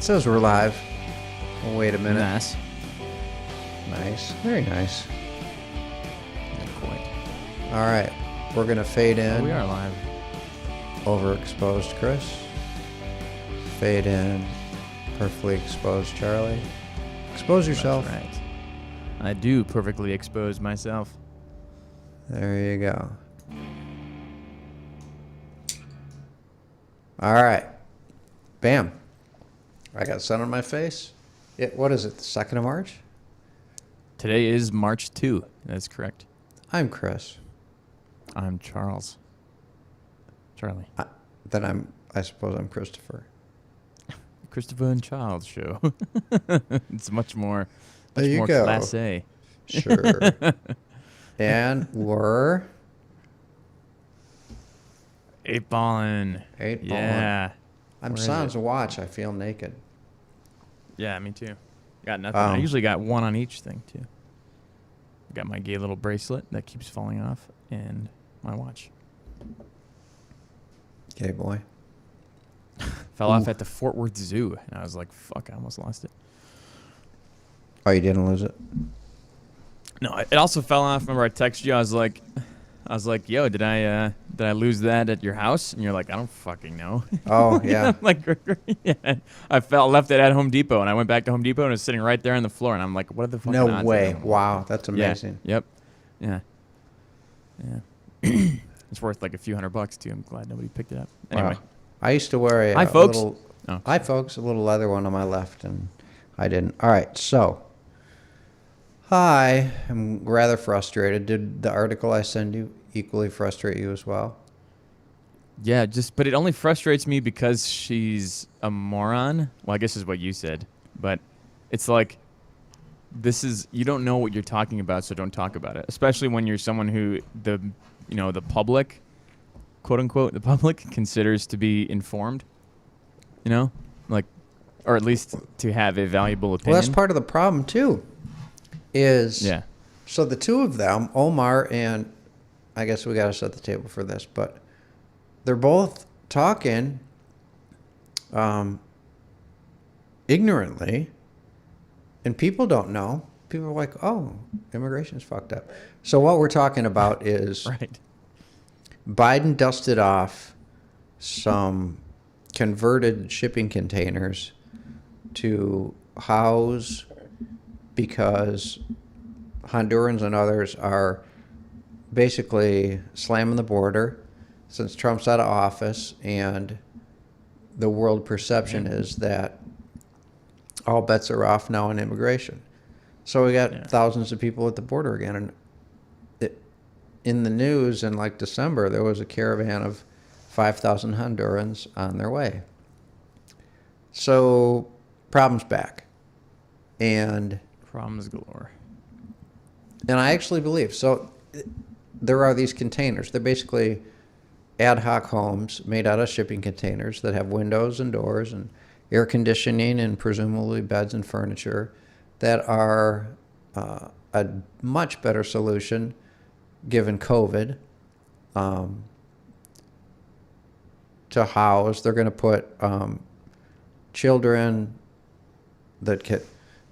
says we're live. Oh, wait a minute. Nice. Nice. Very nice. Not quite. All right. We're going to fade in. Oh, we are live. Overexposed Chris. Fade in. Perfectly exposed Charlie. Expose yourself. That's right. I do perfectly expose myself. There you go. All right. Bam. I got sun on my face. What is it, the 2nd of March? Today is March 2. That's correct. I'm Chris. I'm Charles. Charlie. I suppose I'm Christopher. Christopher and Charles show. It's much more There you more go. classé. Sure. And we're... 8-ballin'. 8-ballin'. Yeah. I'm Where is sans it? watch. I feel naked. Yeah, me too. Got nothing. I usually got one on each thing, too. Got my gay little bracelet that keeps falling off, and my watch. Okay, boy. Fell off at the Fort Worth Zoo, and I was like, fuck, I almost lost it. Oh, you didn't lose it? No, it also fell off. Remember, I texted you. I was like, yo, did I lose that at your house? And you're like, I don't fucking know. Oh, yeah. I'm like, yeah. I left it at Home Depot, and I went back to Home Depot, and it was sitting right there on the floor. And I'm like, what are the fucking No odds way. that I- Wow, that's amazing. Yeah. Yep. Yeah. It's worth like a few $100 too. I'm glad nobody picked it up. Anyway. Wow. I used to wear Hi, folks. little... Oh. Hi, folks. A little leather one on my left, and I didn't. All right, so... Hi. I'm rather frustrated. Did the article I send you equally frustrate you as well? Yeah, but it only frustrates me because she's a moron. Well, I guess is what you said. But it's like, you don't know what you're talking about, so don't talk about it. Especially when you're someone who the public, quote unquote, the public considers to be informed. Or at least to have a valuable opinion. Well, that's part of the problem, too, Yeah. So the two of them, Omar and... I guess we got to set the table for this, but they're both talking ignorantly, and people don't know. People are like, oh, immigration's fucked up. So what we're talking about is Right. Biden dusted off some converted shipping containers to house, because Hondurans and others are basically slamming the border since Trump's out of office, and the world perception is that all bets are off now on immigration. So we got thousands of people at the border again, and in the news in like December, there was a caravan of 5,000 Hondurans on their way. So problems back, and Problems galore. I actually believe so. There are these containers. They're basically ad hoc homes made out of shipping containers that have windows and doors and air conditioning and presumably beds and furniture that are a much better solution given COVID to house. They're going to put children that get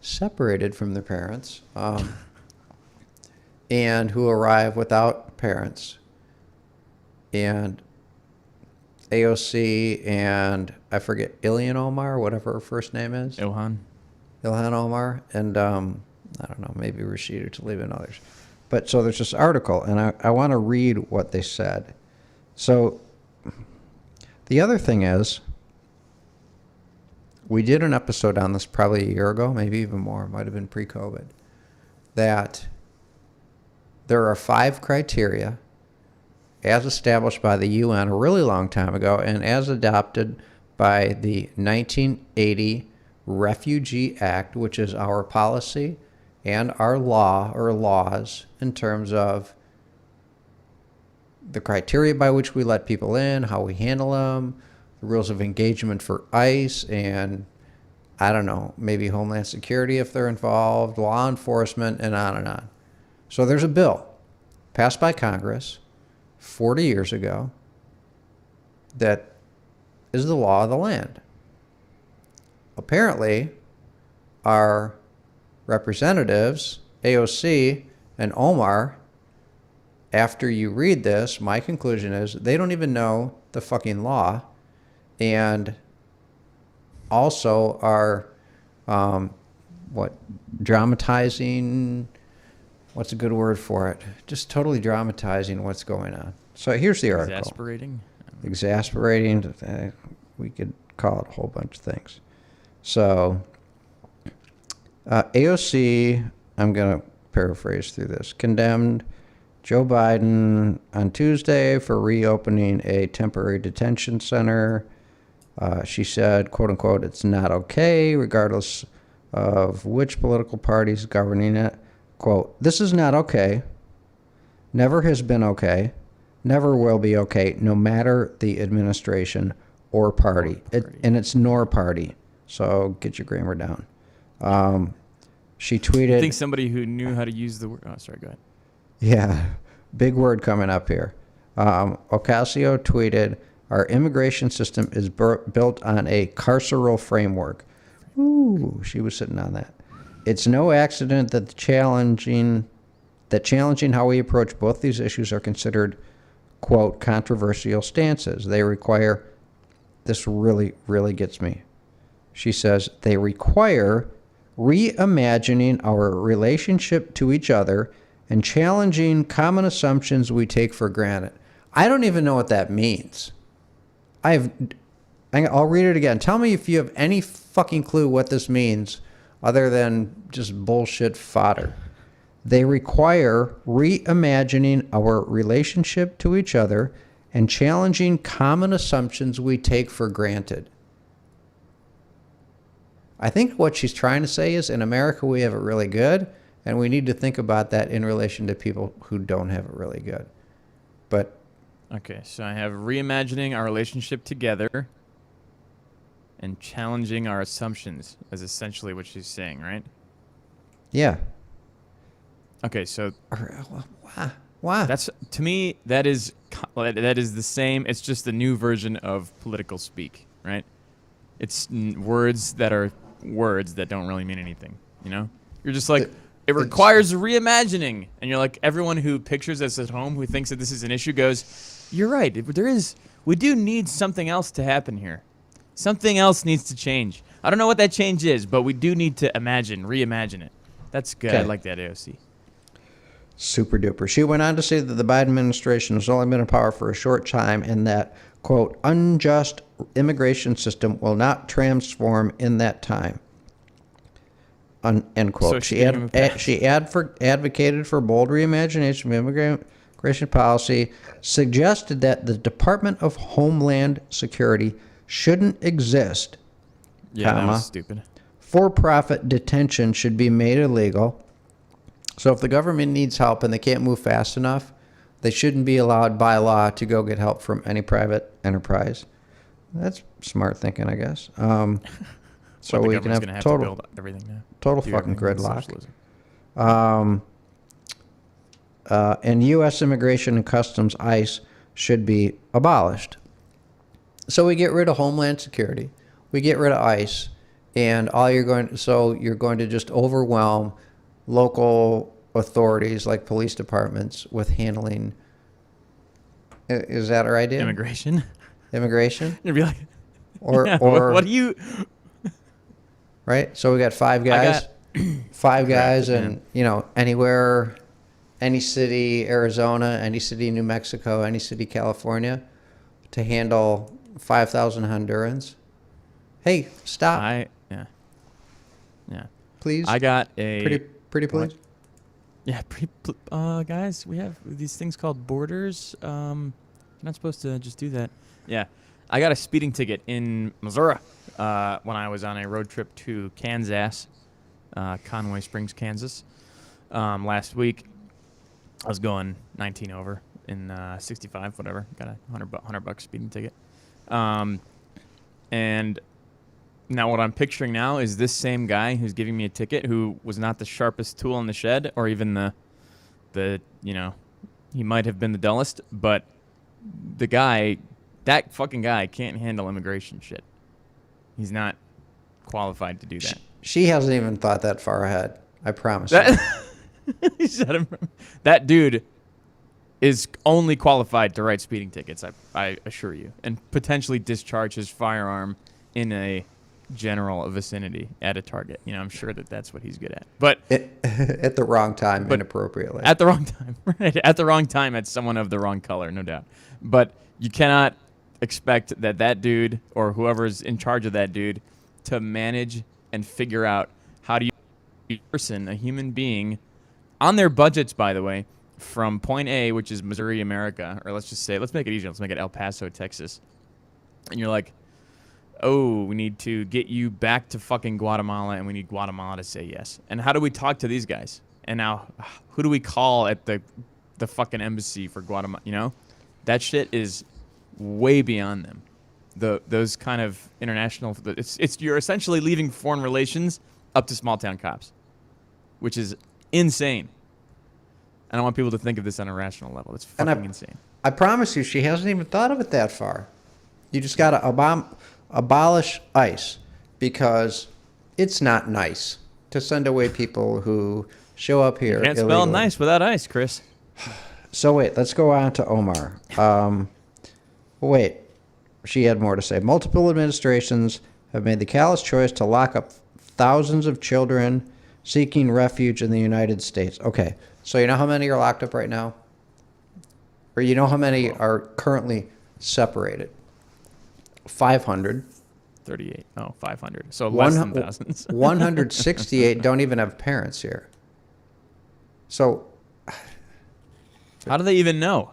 separated from their parents and who arrive without parents. And AOC and I forget, Ilhan Omar, whatever her first name is. Ilhan Omar. And I don't know, maybe Rashida Tlaib and others. But so there's this article, and I want to read what they said. So the other thing is, we did an episode on this probably a year ago, maybe even more, it might have been pre-COVID, that there are 5 criteria as established by the UN a really long time ago and as adopted by the 1980 Refugee Act, which is our policy and our law or laws in terms of the criteria by which we let people in, how we handle them, the rules of engagement for ICE, and I don't know, maybe Homeland Security if they're involved, law enforcement, and on and on. So there's a bill passed by Congress 40 years ago that is the law of the land. apparently our representatives, AOC and Omar, after you read this, my conclusion is they don't even know the fucking law, and also are dramatizing. What's a good word for it? Just totally dramatizing what's going on. So here's the article. Exasperating. We could call it a whole bunch of things. So AOC, I'm going to paraphrase through this, condemned Joe Biden on Tuesday for reopening a temporary detention center. She said, quote unquote, it's not okay, regardless of which political party is governing it. Quote, this is not okay. Never has been okay. Never will be okay, no matter the administration or party. And it's nor party. So get your grammar down. She tweeted. I think somebody who knew how to use the word. Oh, sorry, go ahead. Yeah, big word coming up here. Ocasio tweeted, our immigration system is built on a carceral framework. Ooh, she was sitting on that. It's no accident that challenging how we approach both these issues are considered, quote, controversial stances. They require, this really, really gets me. She says, they require reimagining our relationship to each other and challenging common assumptions we take for granted. I don't even know what that means. I'll read it again. Tell me if you have any fucking clue what this means other than just bullshit fodder. They require reimagining our relationship to each other and challenging common assumptions we take for granted. I think what she's trying to say is in America we have it really good, and we need to think about that in relation to people who don't have it really good. But okay, so I have reimagining our relationship together and challenging our assumptions is essentially what she's saying, right? yeah. Okay, so Why? that's, to me, that is the same. It's just a new version of political speak, right? It's words that are words that don't really mean anything, you know? You're just like, it requires reimagining. And you're like, everyone who pictures this at home who thinks that this is an issue goes, you're right. We do need something else to happen here. Something else needs to change. I don't know what that change is, but we do need to reimagine it. That's good. Okay. I like that, AOC. Super duper. She went on to say that the Biden administration has only been in power for a short time and that, quote, unjust immigration system will not transform in that time. End quote. So She advocated for bold reimagination of immigration policy, suggested that the Department of Homeland Security shouldn't exist. Yeah, that was stupid. For-profit detention should be made illegal. So if the government needs help and they can't move fast enough, they shouldn't be allowed by law to go get help from any private enterprise. That's smart thinking, I guess. So we can have total fucking gridlock. And U.S. Immigration and Customs, ICE, should be abolished. So we get rid of Homeland Security. We get rid of ICE. And you're going to just overwhelm local authorities like police departments with handling. Is that our idea? Immigration. You'd be like, or what do you? Right. So we got five guys, and anywhere, any city, Arizona, any city, New Mexico, any city, California, to handle 5,000 Hondurans. Hey, stop. Yeah. Please. I got a pretty please. Yeah, guys, we have these things called borders. You're not supposed to just do that. Yeah, I got a speeding ticket in Missouri when I was on a road trip to Kansas, Conway Springs, Kansas. Last week, I was going 19 over in 65, whatever. Got a $100 speeding ticket. And now what I'm picturing now is this same guy who's giving me a ticket who was not the sharpest tool in the shed or even the he might have been the dullest, but that fucking guy can't handle immigration shit. He's not qualified to do that. She hasn't even thought that far ahead. I promise. He said, that dude is only qualified to write speeding tickets, I assure you, and potentially discharge his firearm in a general vicinity at a target. You know, I'm sure that's what he's good at. But At the wrong time, But inappropriately. at the wrong time, right? At the wrong time, at someone of the wrong color, no doubt. But you cannot expect that dude or whoever's in charge of that dude to manage and figure out how to use a person, a human being, on their budgets, by the way, from point A, which is Missouri, America, or let's make it easier. Let's make it El Paso, Texas. And you're like, oh, we need to get you back to fucking Guatemala, and we need Guatemala to say yes. And how do we talk to these guys? And now, who do we call at the fucking embassy for Guatemala? You know, that shit is way beyond them. Those kind of international. It's you're essentially leaving foreign relations up to small town cops, which is insane. And I want people to think of this on a rational level. It's fucking insane. I promise you, she hasn't even thought of it that far. You just got to abolish ICE because it's not nice to send away people who show up here Can't illegally. spell nice without ice, Chris. So wait, let's go on to Omar. Wait, she had more to say. Multiple administrations have made the callous choice to lock up thousands of children seeking refuge in the United States. Okay, so you know how many are locked up right now? Or you know how many are currently separated? 500. 38. Oh, 500. So less than thousands. 168 don't even have parents here. So How do they even know?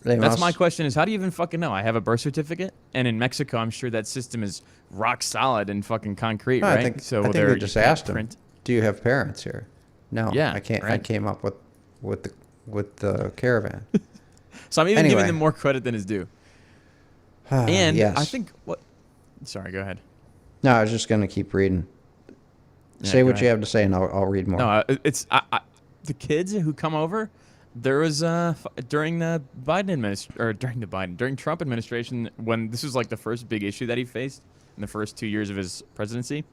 they That's must, my question is, how do you even fucking know? I have a birth certificate, and in Mexico, I'm sure that system is rock solid and fucking concrete, No, right? I think, so I think there they you just can't asked them, print. do you have parents here? No, Yeah, I can't. I right. came up with the caravan. So I'm even Anyway. giving them more credit than is due. And yes. I think what... Sorry, go ahead. No, I was just going to keep reading. Yeah, Say go what ahead. you have to say, and I'll read more. No, it's the kids who come over. There was during the during Trump administration, when this was like the first big issue that he faced in the first 2 years of his presidency,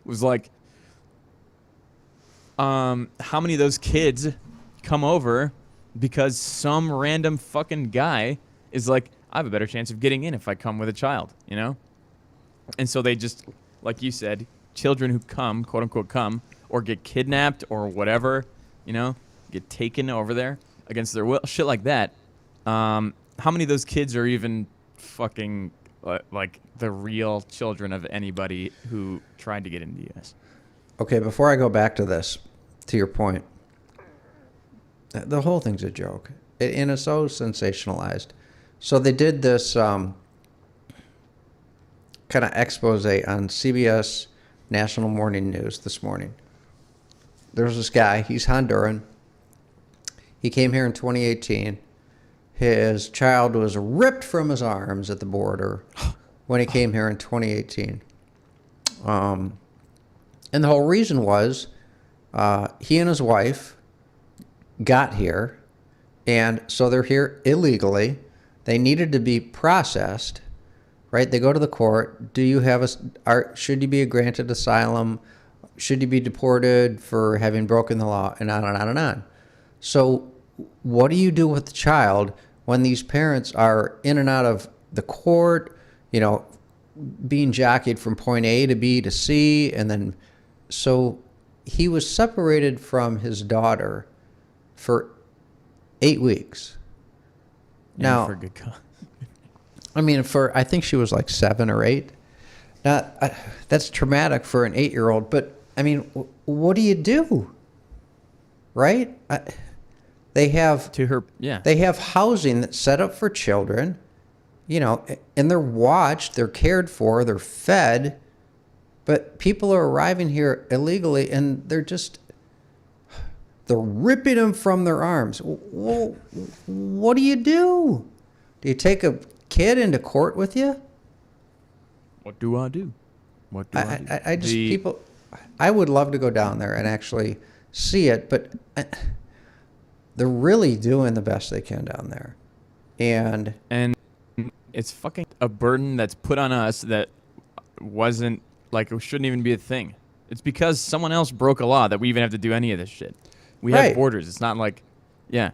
was like, how many of those kids come over because some random fucking guy is like, I have a better chance of getting in if I come with a child, you know? And so they just, like you said, children who come, quote unquote come, or get kidnapped or whatever, you know, get taken over there against their will, shit like that. How many of those kids are even fucking like the real children of anybody who tried to get into the U.S.? Okay, before I go back to this, to your point, the whole thing's a joke, and it's so sensationalized. So they did this kind of expose on CBS National Morning News this morning. There was this guy, he's Honduran. He came here in 2018. His child was ripped from his arms at the border when he came here in 2018. And the whole reason was he and his wife got here, and so they're here illegally. They needed to be processed, right? They go to the court. Do you have should you be granted asylum? Should you be deported for having broken the law? And on and on and on. So what do you do with the child when these parents are in and out of the court, you know, being jockeyed from point A to B to C, and then so he was separated from his daughter for 8 weeks. Now, for good cause. I mean, I think she was like 7 or 8. Now, that's traumatic for an 8-year-old, but I mean, what do you do? Right? They have They have housing that's set up for children, you know, and they're watched, they're cared for, they're fed, but people are arriving here illegally, and they're ripping them from their arms. Well, what do you do? Do you take a kid into court with you? What do I do? What do I do? I would love to go down there and actually see it, but they're really doing the best they can down there. And it's fucking a burden that's put on us that wasn't like it shouldn't even be a thing. It's because someone else broke a law that we even have to do any of this shit. We have Right. borders. It's not like, yeah.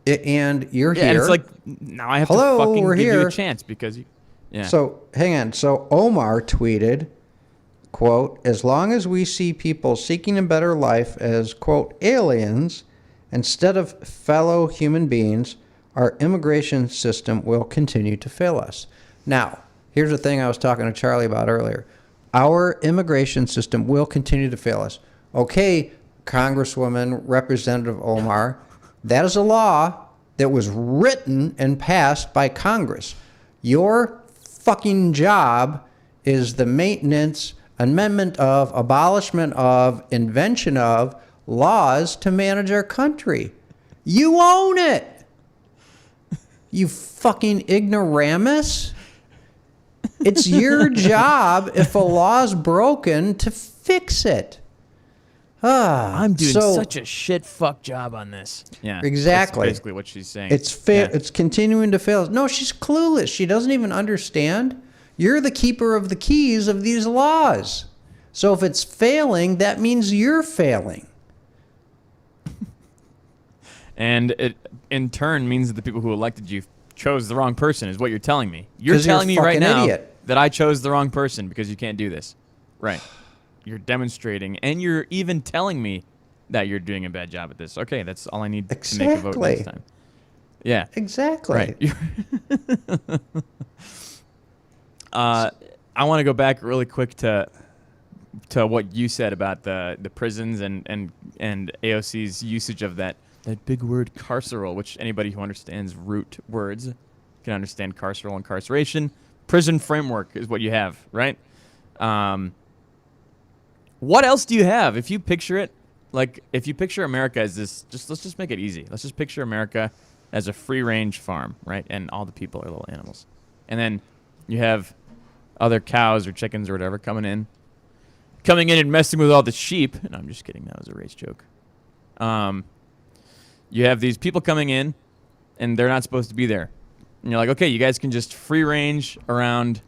And you're Yeah, here. and it's like now I have Hello, to fucking we're give you here. a chance because you. Yeah. So hang on. So Omar tweeted, quote, as long as we see people seeking a better life as, quote, aliens instead of fellow human beings, our immigration system will continue to fail us. Now, here's the thing I was talking to Charlie about earlier. Our immigration system will continue to fail us. Okay, Congresswoman, Representative Omar, that is a law that was written and passed by Congress. Your fucking job is the maintenance, amendment of, abolishment of, invention of laws to manage our country. You own it. You fucking ignoramus. It's your job, if a law's broken, to fix it. I'm doing so- such a shit fuck job on this. Yeah. Exactly. That's basically what she's saying. It's continuing to fail. No, she's clueless. She doesn't even understand. You're the keeper of the keys of these laws. So if it's failing, that means you're failing. And it, in turn, means that the people who elected you chose the wrong person, is what you're telling me. You're 'Cause you're a telling me right fucking now idiot. that I chose the wrong person because you can't do this. Right. You're demonstrating, and you're even telling me that you're doing a bad job at this. Okay, that's all I need to make a vote Exactly. next time. Yeah. Exactly. Right. I want to go back really quick to what you said about the prisons and AOC's usage of that big word carceral, which anybody who understands root words can understand. Carceral, incarceration, prison framework is what you have, right? What else do you have? If you picture it, like if you picture America as this, let's just make it easy. Let's just picture America as a free-range farm, right? And all the people are little animals. And then you have other cows or chickens or whatever coming in and messing with all the sheep. No, I'm just kidding. That was a race joke. You have these people coming in, and they're not supposed to be there. And you're like, okay, you guys can just free range around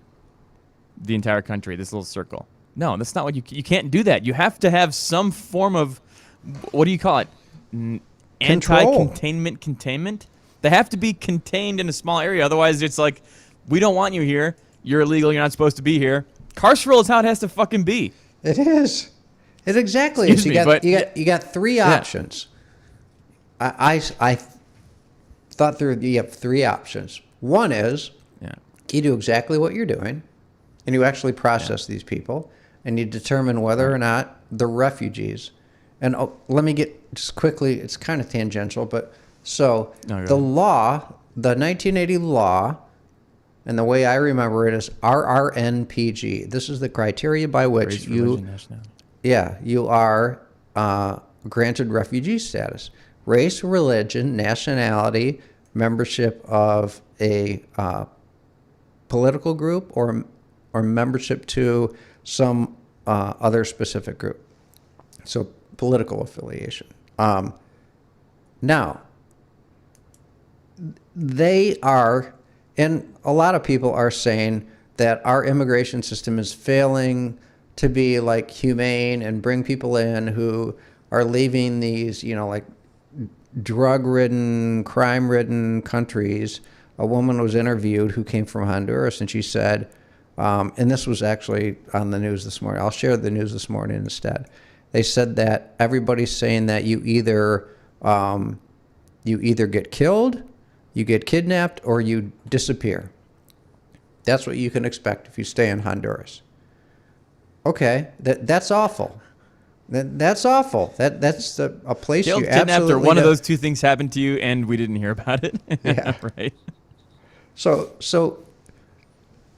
the entire country, this little circle. No, that's not what you can't do that. You have to have some form of, what do you call it? Anti-containment. They have to be contained in a small area. Otherwise, it's like, we don't want you here. You're illegal. You're not supposed to be here. Carceral is how it has to fucking be. It is. It exactly Excuse is. You me, got but- you got three options. I thought through. You have three options. One is Yeah. you do exactly what you're doing, and you actually process these people, and you determine whether or not they're refugees. And let me get just quickly. It's kind of tangential, but so No, go the ahead. law, the 1980 law. And the way I remember it is RRNPG. This is the criteria by which Race, religion, nationality. you are granted refugee status. Race, religion, nationality, membership of a political group, or membership to some other specific group. So political affiliation. Now, they are... And a lot of people are saying that our immigration system is failing to be like humane and bring people in who are leaving these, like drug-ridden, crime-ridden countries. A woman was interviewed who came from Honduras, and she said, and this was actually on the news this morning. I'll share the news this morning instead. They said that everybody's saying that you either get killed, you get kidnapped, or you disappear. That's what you can expect if you stay in Honduras. Okay, that's awful. That's awful. That's a place Killed, you kidnapped, absolutely or one of don't- those two things happened to you, and we didn't hear about it. Yeah. Right. So,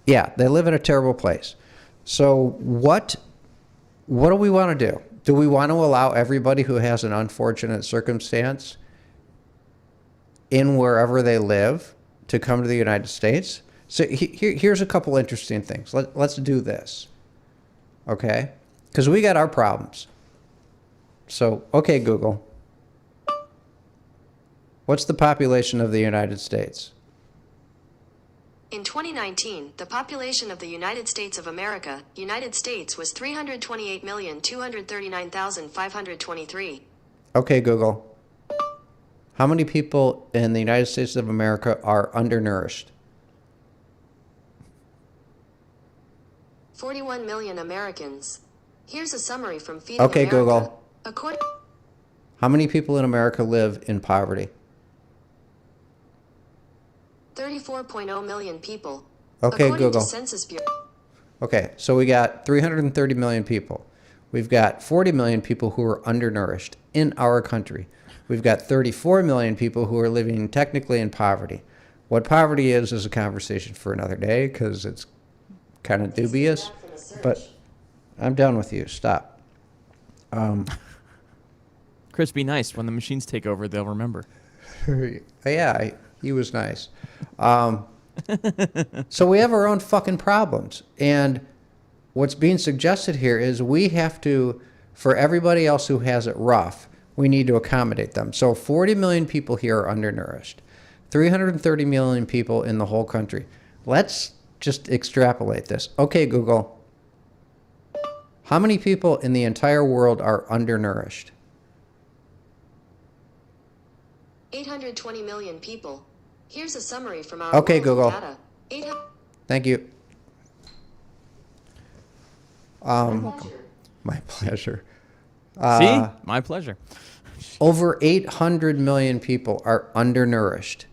yeah, they live in a terrible place. So what do we want to do? Do we want to allow everybody who has an unfortunate circumstance in wherever they live to come to the United States? So here's a couple interesting things. Let's do this, okay? Because we got our problems. So, okay, Google. What's the population of the United States? In 2019, the population of the United States of America, United States, was 328,239,523. Okay, Google. How many people in the United States of America are undernourished? 41 million Americans. Here's a summary from Feeding Okay, America. Google. According How many people in America live in poverty? 34.0 million people. Okay, According Google. to Census Bureau. Okay, so we got 330 million people. We've got 40 million people who are undernourished in our country. We've got 34 million people who are living technically in poverty. What poverty is a conversation for another day because it's kind of dubious. But I'm done with you. Stop. Chris, be nice. When the machines take over, they'll remember. Yeah, he was nice. So we have our own fucking problems. And what's being suggested here is we have to, for everybody else who has it rough, we need to accommodate them. So 40 million people here are undernourished. 330 million people in the whole country. Let's just extrapolate this. Okay, Google. How many people in the entire world are undernourished? 820 million people. Here's a summary from our Okay, Google Google. data. Thank you. My pleasure. See? My pleasure. Over 800 million people are undernourished.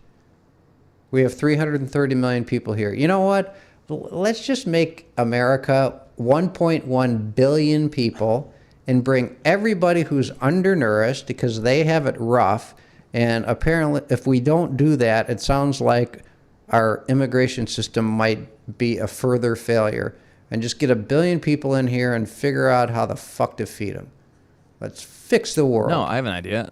We have 330 million people here. You know what? Let's just make America 1.1 billion people and bring everybody who's undernourished because they have it rough. And apparently, if we don't do that, it sounds like our immigration system might be a further failure. And just get a billion people in here and figure out how the fuck to feed them. Let's fix the world. No, I have an idea.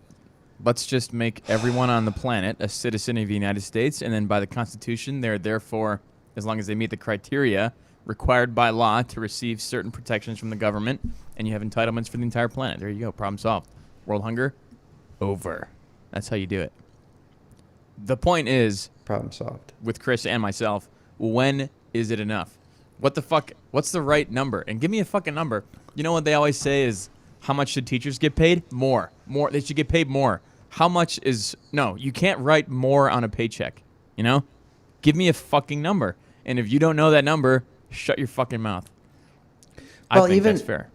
Let's just make everyone on the planet a citizen of the United States, and then by the Constitution, they're therefore, as long as they meet the criteria required by law to receive certain protections from the government, and you have entitlements for the entire planet. There you go. Problem solved. World hunger, over. That's how you do it. The point is, Problem solved. with Chris and myself, when is it enough? What the fuck? What's the right number? And give me a fucking number. You know what they always say is, how much should teachers get paid? More. More. They should get paid more. How much is... No, you can't write more on a paycheck. You know? Give me a fucking number. And if you don't know that number, shut your fucking mouth. Well, I think even- that's fair.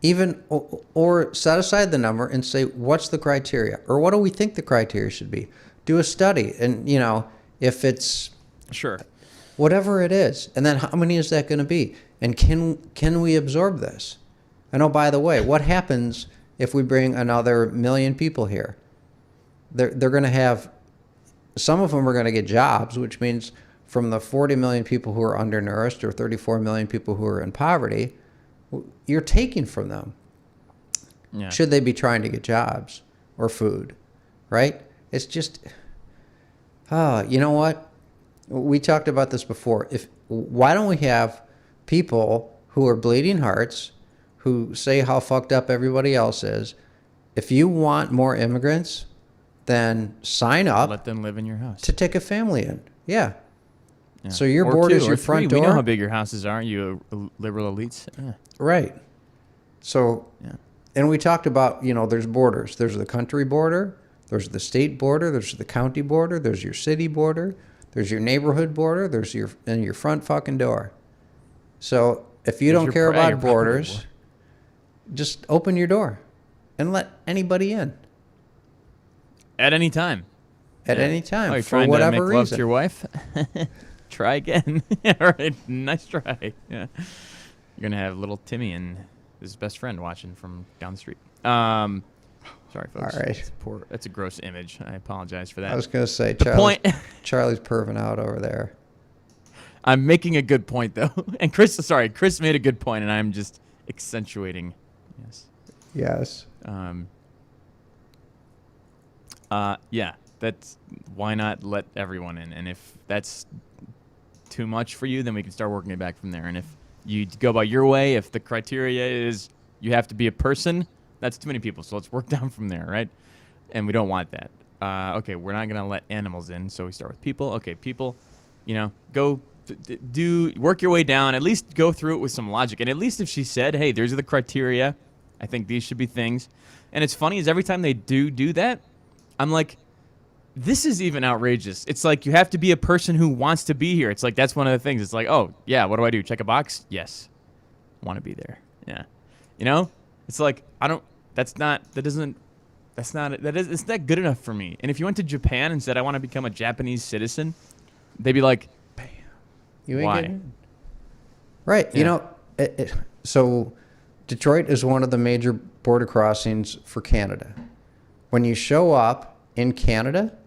Even or set aside the number and say, what's the criteria? Or what do we think the criteria should be? Do a study. And, you know, if it's Sure. whatever it is, and then how many is that going to be? And can we absorb this? And oh, by the way, what happens if we bring another million people here? They're going to have, some of them are going to get jobs, which means from the 40 million people who are undernourished or 34 million people who are in poverty, you're taking from them. Yeah. Should they be trying to get jobs or food, right? It's just, you know what? We talked about this before. Why don't we have people who are bleeding hearts, who say how fucked up everybody else is? If you want more immigrants, then sign up Let them live in your house. to take a family in. Yeah. Yeah. So your Or board two, is or your three. front We know door? how big your houses are. Aren't you liberal elites? Yeah. Right. So, Yeah. and we talked about, you know, there's borders. There's the country border. There's the state border. There's the county border. There's your city border. There's your neighborhood border. There's your front fucking door. So if you There's don't your care pri- your about property borders, border. just open your door and let anybody in At any time. at Yeah. any time Oh, you're for trying whatever to make love reason. to your wife? Try again. Yeah, all right. Nice try. Yeah. You're going to have little Timmy and his best friend watching from down the street. Sorry, folks. All right. That's a gross image. I apologize for that. I was going to say, The point- Charlie's perving out over there. I'm making a good point, though. And Chris made a good point, and I'm just accentuating. Yes. Yes. Yeah. That's why not let everyone in? And if that's too much for you, then we can start working it back from there. And if you go by your way, if the criteria is you have to be a person, that's too many people. So let's work down from there, right? And we don't want that. Okay, we're not going to let animals in, so we start with people. Okay, people. go work your way down. At least go through it with some logic. And at least if she said, hey, these are the criteria, I think these should be things. And it's funny is every time they do that, I'm like, this is even outrageous. It's like you have to be a person who wants to be here. It's like that's one of the things. It's like, oh, yeah, what do I do? Check a box? Yes. Want to be there. Yeah. It's like it's not good enough for me. And if you went to Japan and said I want to become a Japanese citizen, they'd be like, bam. You ain't Why? getting in. Right. Yeah. So Detroit is one of the major border crossings for Canada. When you show up in Canada,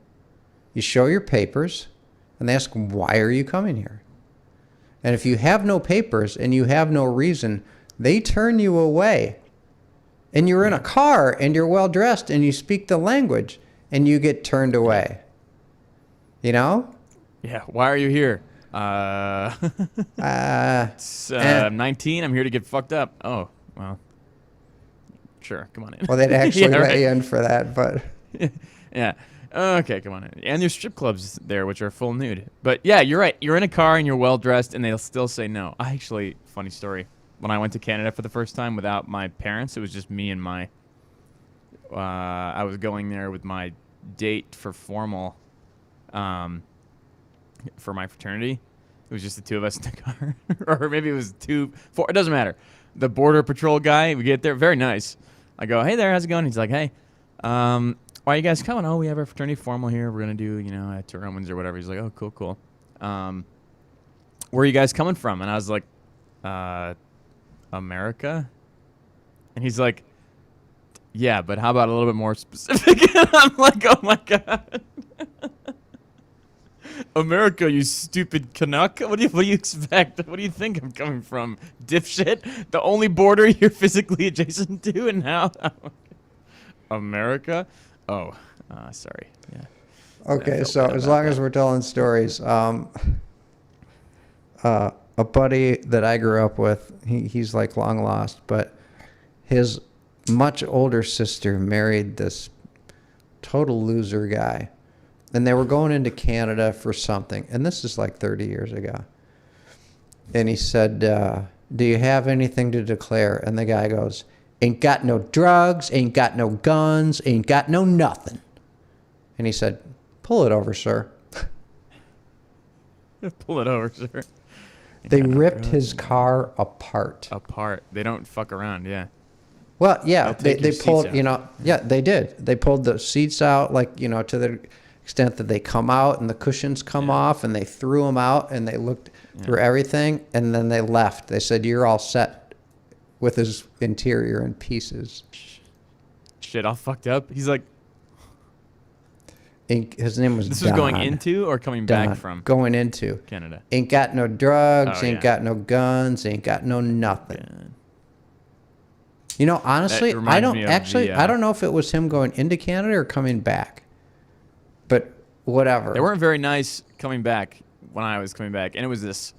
you show your papers, and they ask, why are you coming here? And if you have no papers and you have no reason, they turn you away. And you're in a car, and you're well-dressed, and you speak the language, and you get turned away. Yeah. Why are you here? I'm 19. I'm here to get fucked up. Oh, well. Sure. Come on in. Well, they'd actually let you in for that, but... Yeah. Okay, come on in. And there's strip clubs there, which are full nude. But yeah, you're right. You're in a car and you're well dressed, and they'll still say no. Funny story. When I went to Canada for the first time without my parents, it was just me and my. I was going there with my date for formal, for my fraternity. It was just the two of us in the car, or maybe it was 2, 4. It doesn't matter. The border patrol guy. We get there, very nice. I go, hey there, how's it going? He's like, hey. Why are you guys coming? Oh, we have our fraternity formal here. We're going to do, a tour on Windsor or whatever. He's like, oh, cool. Where are you guys coming from? And I was like, America? And he's like, yeah, but how about a little bit more specific? And I'm like, oh, my God. America, you stupid Canuck. What do you expect? What do you think I'm coming from? Dipshit? The only border you're physically adjacent to? And now... America? Oh, sorry. Yeah. Okay, so as long as we're telling stories, a buddy that I grew up with, he's like long lost, but his much older sister married this total loser guy. And they were going into Canada for something. And this is like 30 years ago. And he said, do you have anything to declare? And the guy goes, ain't got no drugs, ain't got no guns, ain't got no nothing. And he said, pull it over, sir. Pull it over, sir. They ripped his car apart. They don't fuck around, yeah. Well, yeah, they pulled, out. they did. They pulled the seats out, to the extent that they come out and the cushions come off, and they threw them out, and they looked through everything, and then they left. They said, you're all set. With his interior in pieces. Shit, all fucked up. He's like... His name was This Don. was going into or coming back from? Going into. Canada. Ain't got no drugs, ain't got no guns, ain't got no nothing. Honestly, I don't know if it was him going into Canada or coming back. But whatever. They weren't very nice coming back when I was coming back. And it was this,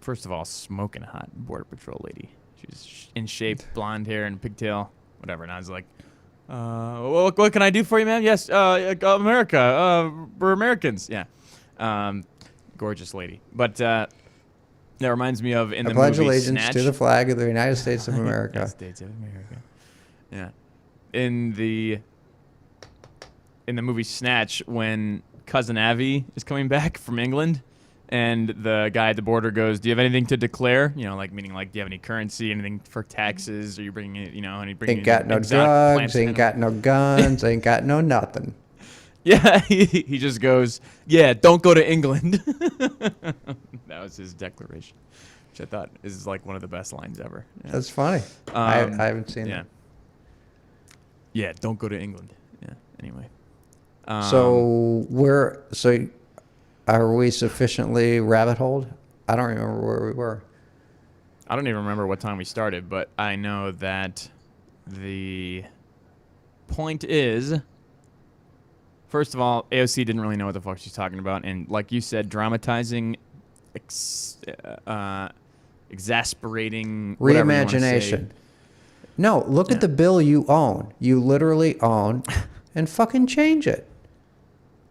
first of all, smoking hot Border Patrol lady. She was in shape, blonde hair and pigtail, whatever. And I was like, what can I do for you, man? Yes, America. We're Americans. Yeah. Gorgeous lady. But that reminds me of in the movie Pledge allegiance Snatch. to the flag of the United States of America. United States of America. Yeah. In the movie Snatch, when Cousin Avi is coming back from England, and the guy at the border goes, "Do you have anything to declare?" Meaning do you have any currency, anything for taxes? Are you bringing it? And he brings ain't got no drugs, ain't got no guns, ain't got no nothing. Yeah, he just goes, "Yeah, don't go to England." That was his declaration, which I thought is like one of the best lines ever. Yeah. That's funny. I haven't seen that. Yeah, don't go to England. Yeah. Anyway. So are we sufficiently rabbit-holed? I don't remember where we were. I don't even remember what time we started, but I know that the point is, first of all, AOC didn't really know what the fuck she's talking about, and like you said, dramatizing, exasperating, Reimagination. No, look at the bill you own. You literally own, and fucking change it.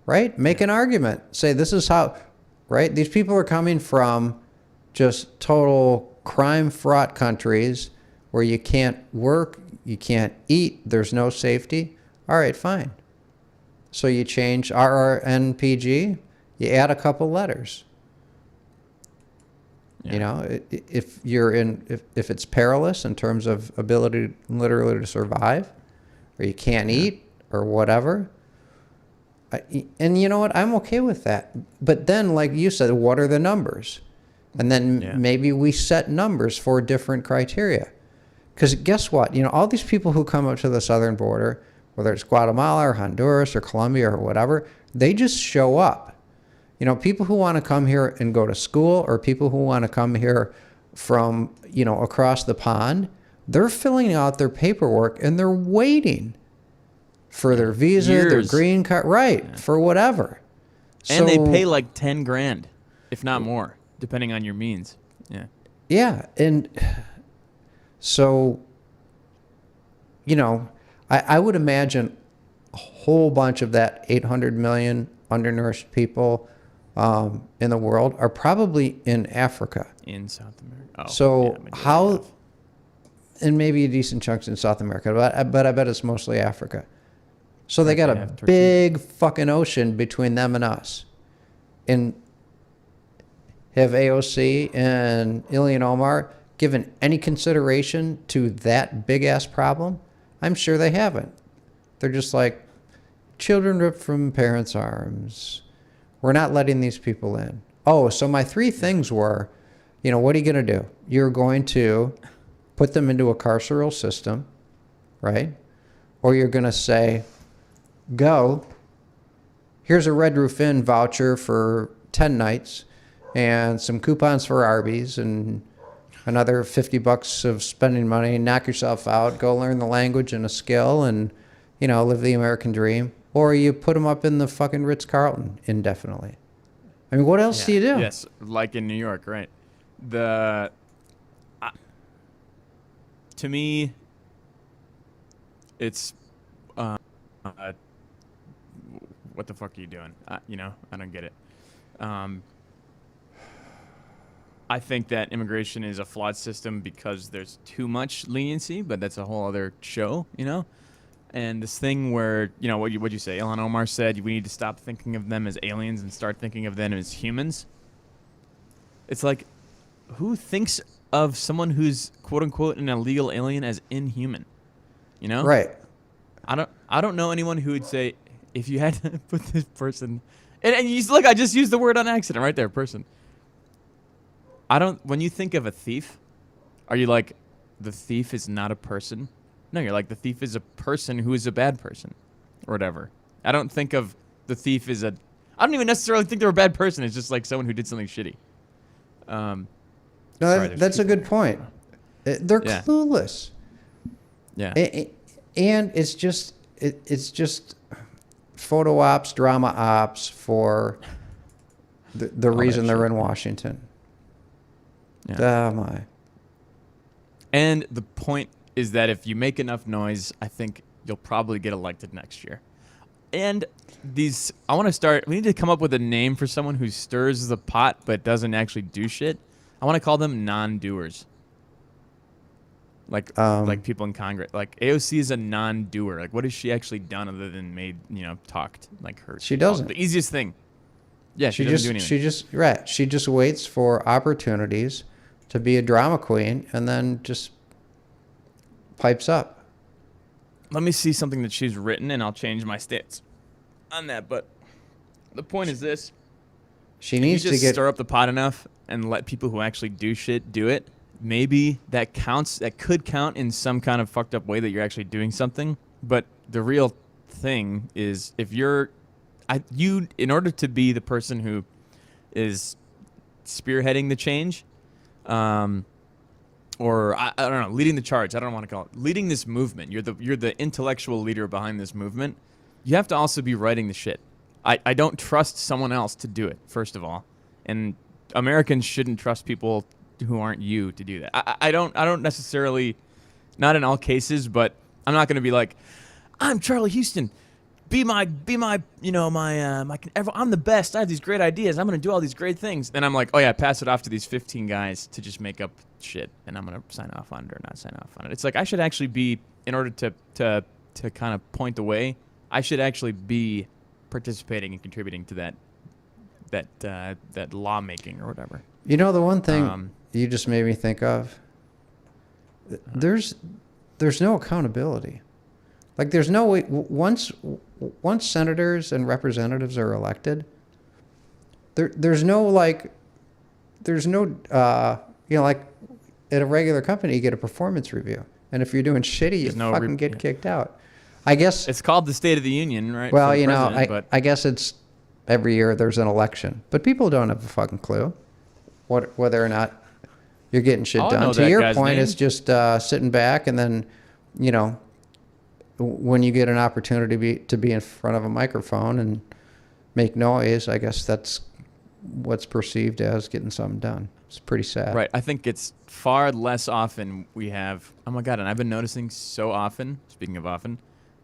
Right? Make an argument. Say, this is how right? These people are coming from just total crime-fraught countries where you can't work, you can't eat, there's no safety. All right, fine. So you change RRNPG, you add a couple letters. Yeah. You know, if you're if it's perilous in terms of ability literally to survive, or you can't eat or whatever. And you know what? I'm okay with that. But then, like you said, what are the numbers? And then maybe we set numbers for different criteria. Because guess what? You know, all these people who come up to the southern border, whether it's Guatemala or Honduras or Colombia or whatever, they just show up. You know, people who want to come here and go to school, or people who want to come here from, you know, across the pond, they're filling out their paperwork and they're waiting for their visa, their green card, for whatever. And they pay like 10 grand, if not more, depending on your means. Yeah. Yeah. And so, you know, I would imagine a whole bunch of that 800 million undernourished people in the world are probably in Africa. In South America. Oh, So yeah, how, and maybe decent chunks in South America, but I bet it's mostly Africa. So they got a big fucking ocean between them and us. And have AOC and Ilhan Omar given any consideration to that big ass problem? I'm sure they haven't. They're just like, children ripped from parents' arms. We're not letting these people in. Oh, so my three things were, you know, what are you going to do? You're going to put them into a carceral system, right? Or you're going to say, go, here's a Red Roof Inn voucher for 10 nights and some coupons for Arby's and another $50 of spending money, knock yourself out, go learn the language and a skill and, you know, live the American dream. Or you put them up in the fucking Ritz-Carlton indefinitely. I mean, what else do you do? Yes, like in New York, right? To me, it's what the fuck are you doing? You know, I don't get it. I think that immigration is a flawed system because there's too much leniency, but that's a whole other show, you know? And this thing where, you know, what'd you say? Ilhan Omar said we need to stop thinking of them as aliens and start thinking of them as humans. It's like, who thinks of someone who's quote unquote an illegal alien as inhuman? You know? Right. I don't know anyone who would say, if you had to put this person, and you look, I just used the word on accident right there, person. When you think of a thief, are you like, the thief is not a person? No, you're like, the thief is a person who is a bad person or whatever. I don't think of the thief as I don't even necessarily think they're a bad person. It's just like someone who did something shitty. No, that's a good point. They're clueless. Yeah. And it's just photo ops, drama ops for the reason they're in Washington. Yeah. Oh my. And the point is that if you make enough noise, I think you'll probably get elected next year. And we need to come up with a name for someone who stirs the pot but doesn't actually do shit. I want to call them non-doers. Like people in Congress. Like AOC is a non-doer. Like what has she actually done other than talked like her? She doesn't. The easiest thing. Yeah, she doesn't do anything. She just waits for opportunities to be a drama queen and then just pipes up. Let me see something that she's written and I'll change my stance on that. But the point is this. She needs to stir up the pot enough and let people who actually do shit do it. Maybe that counts. That could count in some kind of fucked up way that you're actually doing something. But the real thing is if in order to be the person who is spearheading the change, or I don't know, leading the charge. I don't want to call it leading this movement. You're the intellectual leader behind this movement. You have to also be writing the shit. I don't trust someone else to do it, first of all, and Americans shouldn't trust people who aren't you to do that. I don't necessarily, not in all cases, but I'm not going to be like, I'm Charlie Houston, be my, I'm the best. I have these great ideas. I'm going to do all these great things. Then I'm like, oh yeah, pass it off to these 15 guys to just make up shit. And I'm going to sign off on it or not sign off on it. It's like, I should actually be, in order to kind of point the way, I should actually be participating and contributing to that lawmaking or whatever. You know, the one thing you just made me think of, there's no accountability. Like, there's no way, once senators and representatives are elected, there's no, like at a regular company, you get a performance review. And if you're doing shitty, you fucking get kicked out. I guess it's called the State of the Union, right? Well, I guess it's every year there's an election, but people don't have a fucking clue whether or not you're getting shit done. To your point, it's just sitting back, and then, when you get an opportunity to be in front of a microphone and make noise, I guess that's what's perceived as getting something done. It's pretty sad. Right. I think it's far less often we have, oh my God, and I've been noticing so often, speaking of often,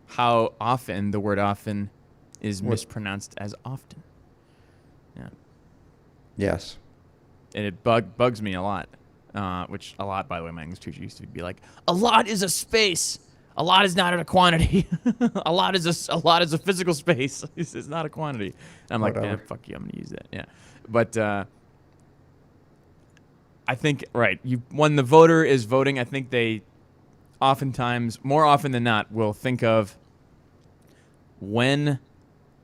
how often the word often is mispronounced as often. Yeah. Yes. And it bugs me a lot, which a lot, by the way, my English teacher used to be like, a lot is a space. A lot is not a quantity. a lot is a physical space. It's not a quantity. And I'm like, yeah, fuck you, I'm going to use that. Yeah. But I think, right, when the voter is voting, I think they oftentimes, more often than not, will think of when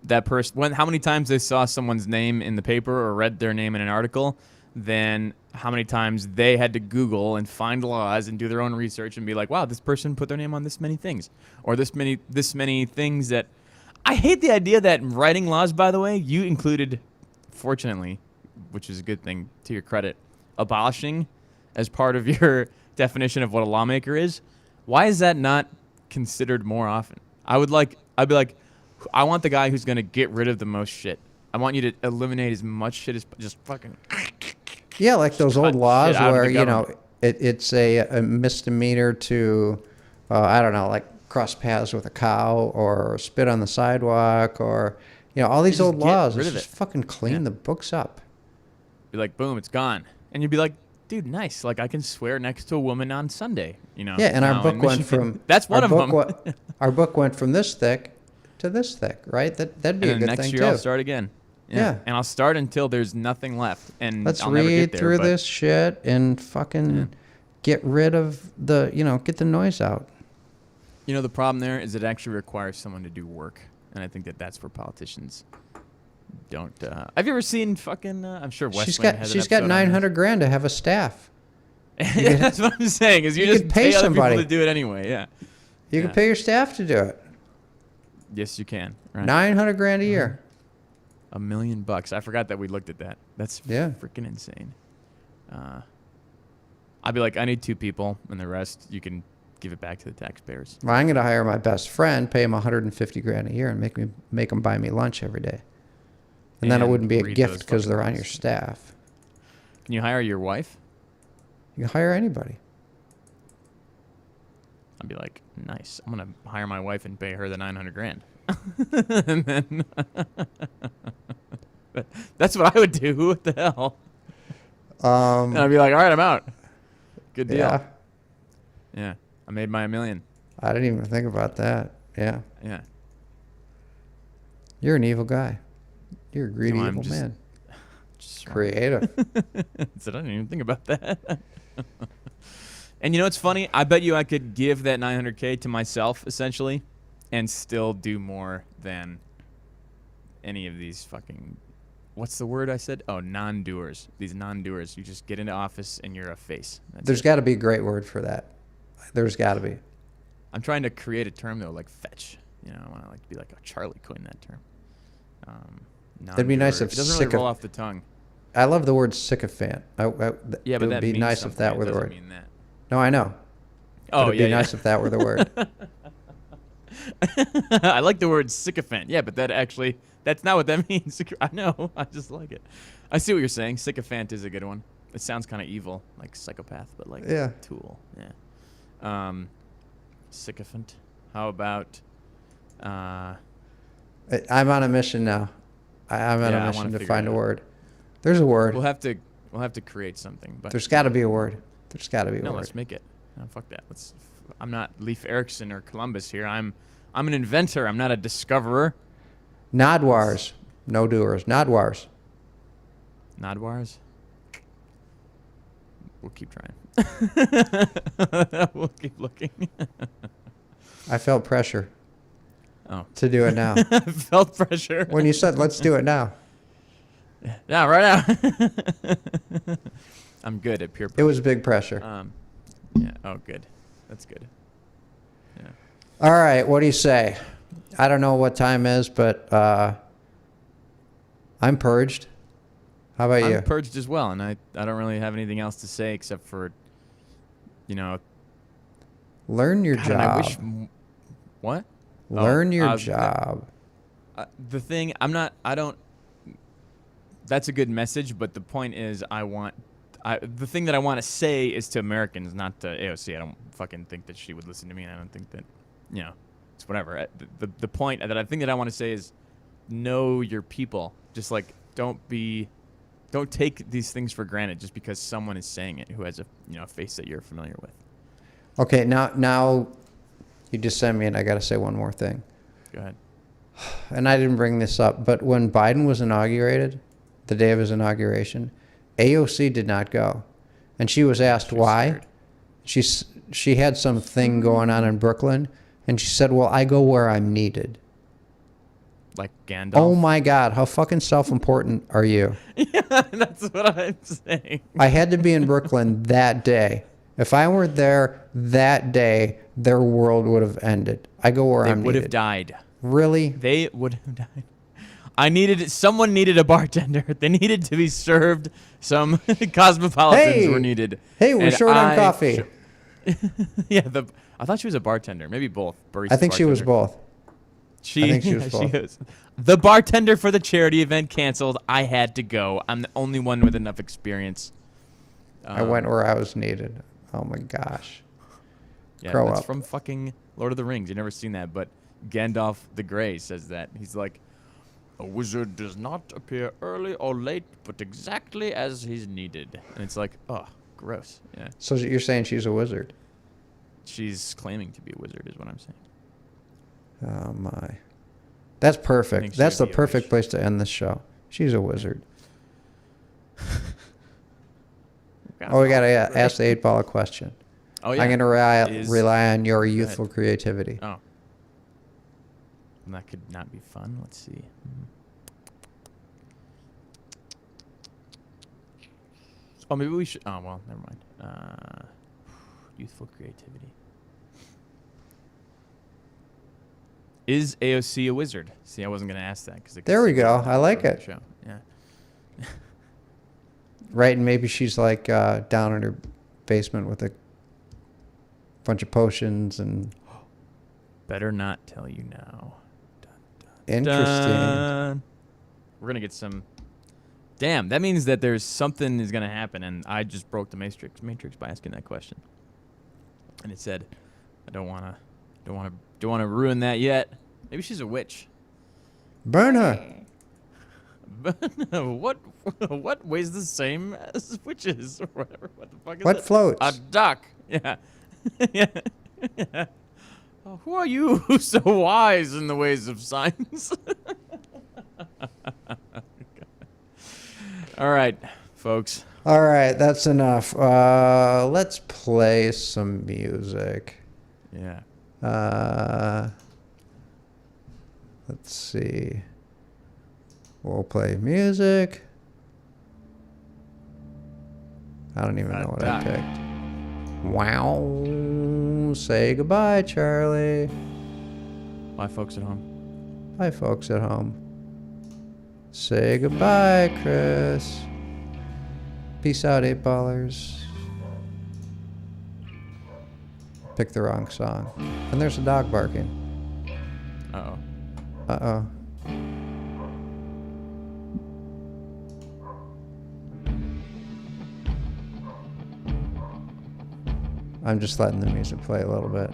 that person, how many times they saw someone's name in the paper or read their name in an article, then how many times they had to Google and find laws and do their own research and be like, wow, this person put their name on this many things, or this many things that. I hate the idea that writing laws, by the way, you included, fortunately, which is a good thing to your credit, abolishing as part of your definition of what a lawmaker is. Why is that not considered more often? I'd be like, I want the guy who's going to get rid of the most shit. I want you to eliminate as much shit as just fucking. Yeah, like those old laws where, it's a misdemeanor to, I don't know, like cross paths with a cow or spit on the sidewalk or, all these old laws. Let's just fucking clean the books up. Be like, boom, it's gone. And you'd be like, dude, nice. Like, I can swear next to a woman on Sunday, Yeah, and our book went from... That's one of them. Our book went from this thick to this thick, right? That'd be a good thing, too. Next year I'll start again. Yeah. And I'll start until there's nothing left. And let's I'll never read get there, through this shit and fucking get rid of get the noise out. The problem there is it actually requires someone to do work. And I think that's where politicians don't. Have you ever seen fucking? I'm sure Westland has. She's got $900,000 to have a staff. Yeah, that's what I'm saying. Is you just pay other people to do it anyway. Yeah. You can pay your staff to do it. Yes, you can. Right. $900,000 a year. $1 million. I forgot that we looked at that. That's freaking insane. I'd be like, I need 2 people, and the rest you can give it back to the taxpayers. Well, I'm going to hire my best friend, pay him $150,000 a year, and make him buy me lunch every day. And then it wouldn't be a gift because they're on your staff. Can you hire your wife? You can hire anybody. I'd be like, nice. I'm going to hire my wife and pay her the $900,000. And then that's what I would do. What the hell? And I'd be like, all right, I'm out. Good deal. Yeah. I made my $1 million. I didn't even think about that. Yeah. Yeah. You're an evil guy. You're a greedy evil man. Just creative. So I didn't even think about that. And it's funny? I bet you I could give that $900,000 to myself, essentially, and still do more than any of these fucking... What's the word I said? Oh, non-doers. These non-doers. You just get into office and you're a face. There's got to be a great word for that. There's got to be. I'm trying to create a term, though, like fetch. I want to like be like, oh, Charlie coined that term. It'd be nice if it doesn't really roll off the tongue. I love the word sycophant. Yeah, but it would be nice if that were the word. Mean that. No, I know. Oh, it'd be nice if that were the word. I like the word sycophant. Yeah, but that's not what that means. I know. I just like it. I see what you're saying. Sycophant is a good one. It sounds kind of evil, like psychopath, but like tool. Yeah. Sycophant. How about I'm on a mission now. I'm on Yeah, I a wanna mission to figure find it a out. word. There's a word. We'll have to create something. But There's got to be a word. There's got to be a no, word. let's make it. No, fuck that. I'm not Leif Erikson or Columbus here. I'm an inventor. I'm not a discoverer. Nodwars. No doers. Nodwars. Nodwars. We'll keep trying. We'll keep looking. I felt pressure Oh, to do it now. felt pressure. When you said, let's do it now, Yeah, right now. I'm good at peer it pressure. was big pressure. Yeah. Oh, good. That's good. Yeah. All right. What do you say? I don't know what time is, but I'm purged. How about you? I'm purged as well, and I don't really have anything else to say except for, Learn your God, and I job. wish. What? Learn your Oh, job. The thing, I don't. That's a good message, but the point is, the thing that I want to say is to Americans, not to AOC. I don't fucking think that she would listen to me, and I don't think that, it's whatever. The point that I think that I want to say is, know your people. Just like don't take these things for granted just because someone is saying it who has a face that you're familiar with. Okay, now you just sent me, and I got to say one more thing. Go ahead. And I didn't bring this up, but when Biden was inaugurated, the day of his inauguration, AOC did not go. And she was asked why. She had something going on in Brooklyn, and she said, well, I go where I'm needed. Like Gandalf. Oh my God, how fucking self-important are you? Yeah, that's what I'm saying. I had to be in Brooklyn that day. If I weren't there that day, their world would have ended. I go where I'm They would needed. have died. Really? They would have died. Someone needed a bartender. They needed to be served. Some cosmopolitans were needed. Hey, we're And short on coffee. Yeah, I thought she was a bartender. Maybe both. I think she was bartender. both. I think she was both. is. The bartender for the charity event canceled. I had to go. I'm the only one with enough experience. I went where I was needed. Oh my gosh. Yeah, Grow that's up. from fucking Lord of the Rings. You've never seen that, but Gandalf the Grey says that. He's like, a wizard does not appear early or late, but exactly as he's needed. And it's like, oh, gross. Yeah. So you're saying she's a wizard? She's claiming to be a wizard is what I'm saying. Oh my. That's perfect. Thinks That's she'd the be a perfect witch. place to end this show. She's a wizard. Oh, we got to ask the 8 Ball a question. Oh, yeah. I'm going to rely on your youthful creativity. Oh. And that could not be fun. Let's see. Oh, maybe we should. Oh, well, never mind. Youthful creativity. Is AOC a wizard? See, I wasn't going to ask that. There we go. I like it. Show. Yeah. Right, and maybe she's like down in her basement with a bunch of potions and... Better not tell you now. Interesting. Dun. We're going to get some... Damn, that means that there's something is going to happen, and I just broke the matrix by asking that question. And it said, I don't want to ruin that yet. Maybe she's a witch. Burn her. What weighs the same as witches or whatever? What the fuck is What it? floats? A duck. Yeah. Yeah. Yeah. Oh, who are you so wise in the ways of science? All right, folks. All right, that's enough. Let's play some music. Yeah. Let's see. We'll play music. I don't even know what I picked. Wow. Say goodbye, Charlie. Bye, folks at home. Bye, folks at home. Say goodbye, Chris. Peace out, 8 ballers. Picked the wrong song. And there's a dog barking. Uh-oh. Uh-oh. I'm just letting the music play a little bit.